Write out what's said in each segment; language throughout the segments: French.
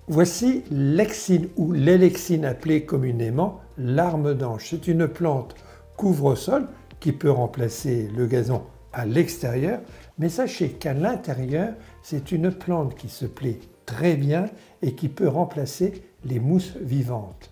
Voici l'exine ou l'éléxine appelée communément l'arme d'ange. C'est une plante couvre-sol qui peut remplacer le gazon à l'extérieur, mais sachez qu'à l'intérieur, c'est une plante qui se plaît très bien et qui peut remplacer les mousses vivantes.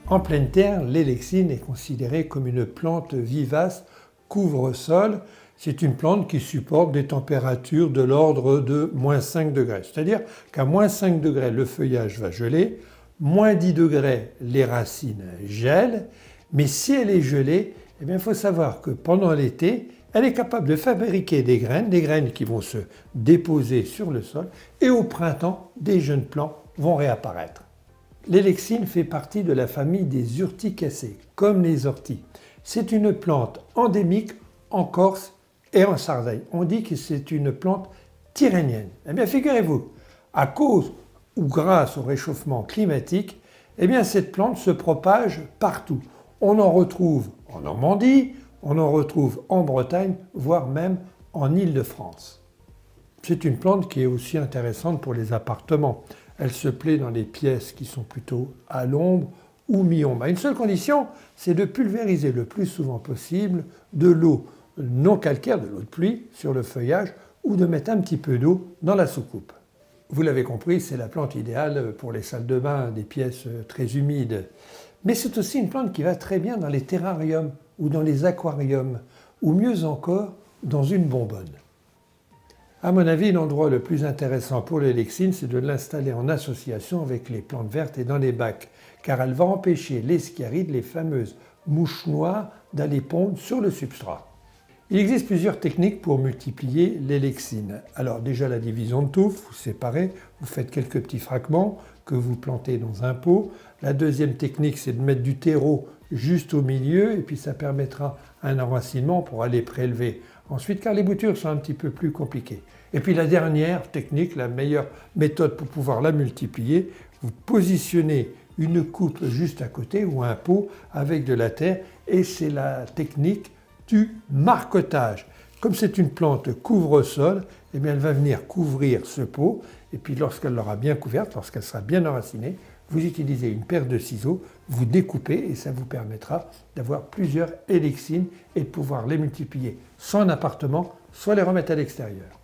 En pleine terre, l'éléxine est considérée comme une plante vivace couvre-sol. C'est une plante qui supporte des températures de l'ordre de -5 degrés. C'est-à-dire qu'à -5 degrés, le feuillage va geler, -10 degrés, les racines gèlent, mais si elle est gelée, eh bien, il faut savoir que pendant l'été, elle est capable de fabriquer des graines qui vont se déposer sur le sol, et au printemps, des jeunes plants vont réapparaître. L'éléxine fait partie de la famille des urticacées, comme les orties. C'est une plante endémique en Corse et en Sardaigne. On dit que c'est une plante tyrrhénienne. Eh bien, figurez-vous, à cause ou grâce au réchauffement climatique, eh bien, cette plante se propage partout. On en retrouve en Normandie, on en retrouve en Bretagne, voire même en Île-de-France. C'est une plante qui est aussi intéressante pour les appartements. Elle se plaît dans les pièces qui sont plutôt à l'ombre ou mi-ombre. À une seule condition, c'est de pulvériser le plus souvent possible de l'eau non calcaire, de l'eau de pluie, sur le feuillage ou de mettre un petit peu d'eau dans la soucoupe. Vous l'avez compris, c'est la plante idéale pour les salles de bain, des pièces très humides. Mais c'est aussi une plante qui va très bien dans les terrariums ou dans les aquariums, ou mieux encore, dans une bonbonne. À mon avis, l'endroit le plus intéressant pour l'éléxine, c'est de l'installer en association avec les plantes vertes et dans les bacs, car elle va empêcher les sciarides, les fameuses mouches noires, d'aller pondre sur le substrat. Il existe plusieurs techniques pour multiplier l'éléxine. Alors déjà la division de touffe, vous séparez, vous faites quelques petits fragments que vous plantez dans un pot. La deuxième technique, c'est de mettre du terreau juste au milieu et puis ça permettra un enracinement pour aller prélever ensuite, car les boutures sont un petit peu plus compliquées. Et puis la dernière technique, la meilleure méthode pour pouvoir la multiplier, vous positionnez une coupe juste à côté ou un pot avec de la terre et c'est la technique du marcottage. Comme c'est une plante couvre-sol, eh bien elle va venir couvrir ce pot et puis lorsqu'elle l'aura bien couverte, lorsqu'elle sera bien enracinée, vous utilisez une paire de ciseaux, vous découpez et ça vous permettra d'avoir plusieurs éléxines et de pouvoir les multiplier soit en appartement, soit les remettre à l'extérieur.